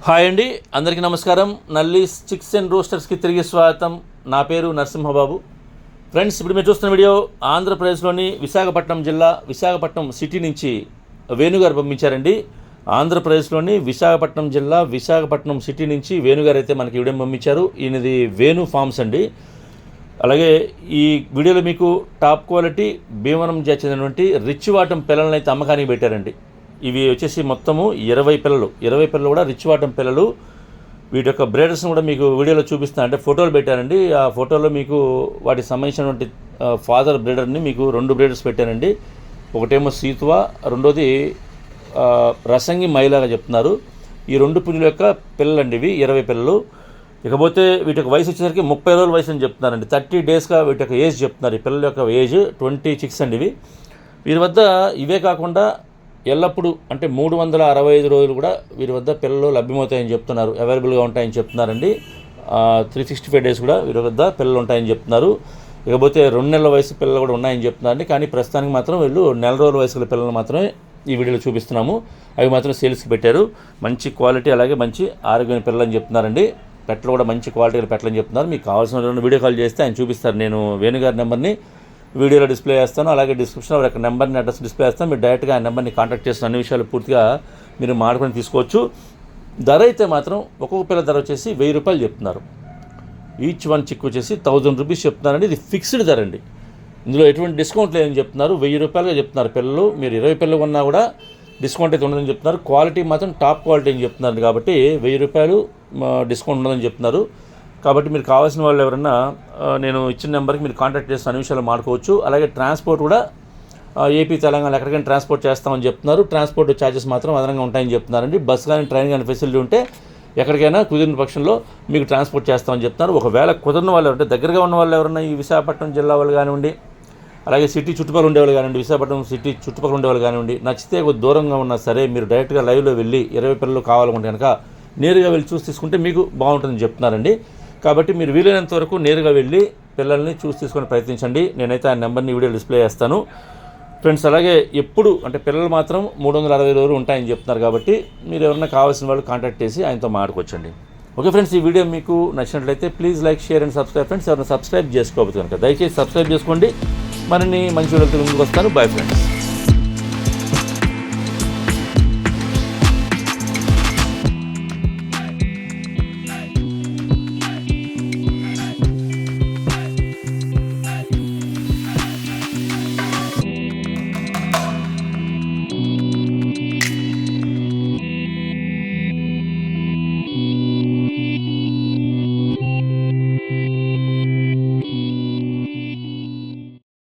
Hi అండి, అందరికీ నమస్కారం. నల్లీస్ చిక్స్ అండ్ రోస్టర్స్కి తిరిగి స్వాగతం. నా పేరు నరసింహబాబు. ఫ్రెండ్స్, ఇప్పుడు మీరు చూస్తున్న వీడియో ఆంధ్రప్రదేశ్లోని విశాఖపట్నం జిల్లా విశాఖపట్నం సిటీ నుంచి వేణుగారు పంపించారండి. ఆంధ్రప్రదేశ్లోని విశాఖపట్నం జిల్లా విశాఖపట్నం సిటీ నుంచి వేణుగారు అయితే మనకి వీడియో పంపించారు. ఈయనది వేణు ఫార్మ్స్ అండి. అలాగే ఈ వీడియోలో మీకు టాప్ క్వాలిటీ భీమవరం చెందినటువంటి రిచ్ వాటం పిల్లలను అయితే అమ్మకానికి పెట్టారండి. ఇవి వచ్చేసి మొత్తము 20 పిల్లలు కూడా రిచ్ వాటం పిల్లలు. వీటి యొక్క బ్రీడర్స్ని కూడా మీకు వీడియోలో చూపిస్తాను, అంటే ఫోటోలు పెట్టానండి. ఆ ఫోటోలో మీకు వాటికి సంబంధించినటువంటి ఫాదర్ బ్రీడర్ని మీకు 2 బ్రీడర్స్ పెట్టానండి. ఒకటేమో సీతువా, రెండోది రసంగి మైలాగా చెప్తున్నారు. ఈ 2 పుంజుల యొక్క పిల్లలండి ఇవి 20 పిల్లలు. ఇకపోతే వీటి యొక్క వయసు వచ్చేసరికి 30 రోజుల వయసు అని చెప్తున్నారండి. 30 డేస్గా వీటి యొక్క ఏజ్ చెప్తున్నారు. ఈ పిల్లల యొక్క ఏజ్ 20 చిక్స్ అండి ఇవి. వీరి వద్ద ఇవే కాకుండా ఎల్లప్పుడూ అంటే 365 రోజులు కూడా వీరి వద్ద పిల్లలు లభ్యమవుతాయని చెప్తున్నారు, అవైలబుల్గా ఉంటాయని చెప్తున్నారండి. 365 డేస్ కూడా వీరి వద్ద పిల్లలు ఉంటాయని చెప్తున్నారు. ఇకపోతే 2 నెలల వయసు పిల్లలు కూడా ఉన్నాయని చెప్తున్నారండి. కానీ ప్రస్తుతానికి మాత్రం వీళ్ళు 1 నెల రోజుల వయసుల పిల్లలు మాత్రమే ఈ వీడియోలో చూపిస్తున్నాము. అవి మాత్రం సేల్స్కి పెట్టారు. మంచి క్వాలిటీ అలాగే మంచి ఆరోగ్యమైన పిల్లలని చెప్తున్నారండి. పెట్టలు కూడా మంచి క్వాలిటీ పెట్టలని చెప్తున్నారు. మీకు కావాల్సిన వీడియో కాల్ చేస్తే ఆయన చూపిస్తారు. నేను వేణుగారి నెంబర్ని వీడియోలో డిస్ప్లే చేస్తాను, అలాగే డిస్క్రిప్షన్లో ఒక నెంబర్ని అడ్రస్ డిస్ప్లే చేస్తాను. మీరు డైరెక్ట్గా ఆ నెంబర్ని కాంటాక్ట్ చేసిన అన్ని విషయాలు పూర్తిగా మీరు మాట్లాడుకొని తీసుకోవచ్చు. ధర అయితే మాత్రం ఒక్కొక్క పిల్ల ధర వచ్చేసి 1000 రూపాయలు చెప్తున్నారు. ఈచ్ వన్ చిక్ వచ్చేసి 1000 రూపీస్ చెప్తున్నారండి. ఇది ఫిక్స్డ్ ధర అండి, ఇందులో ఎటువంటి డిస్కౌంట్ లేదని చెప్తున్నారు. 1000 రూపాయలుగా చెప్తున్నారు పిల్లలు. మీరు 20 పిల్లలు కొన్నా కూడా డిస్కౌంట్ అయితే ఉండదని చెప్తున్నారు. క్వాలిటీ మాత్రం టాప్ క్వాలిటీ అని చెప్తున్నారు. కాబట్టి 1000 రూపాయలు డిస్కౌంట్ ఉండదని చెప్తున్నారు. కాబట్టి మీరు కావాల్సిన వాళ్ళు ఎవరన్నా నేను ఇచ్చిన నెంబర్కి మీరు కాంటాక్ట్ చేస్తే అన్ని విషయాలు మాట్లాడుకోవచ్చు. అలాగే ట్రాన్స్పోర్ట్ కూడా ఏపీ తెలంగాణ ఎక్కడికైనా ట్రాన్స్పోర్ట్ చేస్తామని చెప్తున్నారు. ట్రాన్స్పోర్ట్ ఛార్జెస్ మాత్రం అదనంగా ఉంటాయని చెప్తున్నారండి. బస్ కానీ ట్రైన్ కానీ ఫెసిలిటీ ఉంటే ఎక్కడికైనా కుదిరిన పక్షంలో మీకు ట్రాన్స్పోర్ట్ చేస్తామని చెప్తున్నారు. ఒకవేళ కుదిరిన వాళ్ళు ఎవరంటే దగ్గరగా ఉన్న వాళ్ళు ఎవరన్నా ఈ విశాఖపట్నం జిల్లా వాళ్ళు కానివ్వండి, అలాగే సిటీ చుట్టుపక్కల ఉండేవాళ్ళు కానివ్వండి, విశాఖపట్నం సిటీ చుట్టుపక్కల ఉండేవాళ్ళు కానివ్వండి, నచ్చితే కొద్ది దూరంగా ఉన్నా సరే మీరు డైరెక్ట్గా లైవ్లో వెళ్ళి 20 పిల్లలు కావాలనుకుంటే కనుక నేరుగా వెళ్ళి చూసి తీసుకుంటే మీకు బాగుంటుందని చెప్తున్నారండి. కాబట్టి మీరు వీలైనంత వరకు నేరుగా వెళ్ళి పిల్లల్ని చూసి తీసుకొని ప్రయత్నించండి. నేనైతే ఆ నెంబర్ని వీడియో డిస్ప్లే చేస్తాను ఫ్రెండ్స్. అలాగే ఎప్పుడు అంటే పిల్లలు మాత్రం 360 రోజులు ఉంటాయని చెప్తున్నారు. కాబట్టి మీరు ఎవరైనా కావాల్సిన వాళ్ళు కాంటాక్ట్ చేసి ఆయనతో మాట్లాడుకోవచ్చండి. ఓకే ఫ్రెండ్స్, ఈ వీడియో మీకు నచ్చినట్లయితే please like, share and subscribe friends. ఎవరైనా సబ్స్క్రైబ్ చేసుకోవచ్చు కనుక దయచేసి సబ్స్క్రైబ్ చేసుకోండి. మరిన్ని మంచి వీడియోలతో ముందుకు వస్తాను. Bye friends.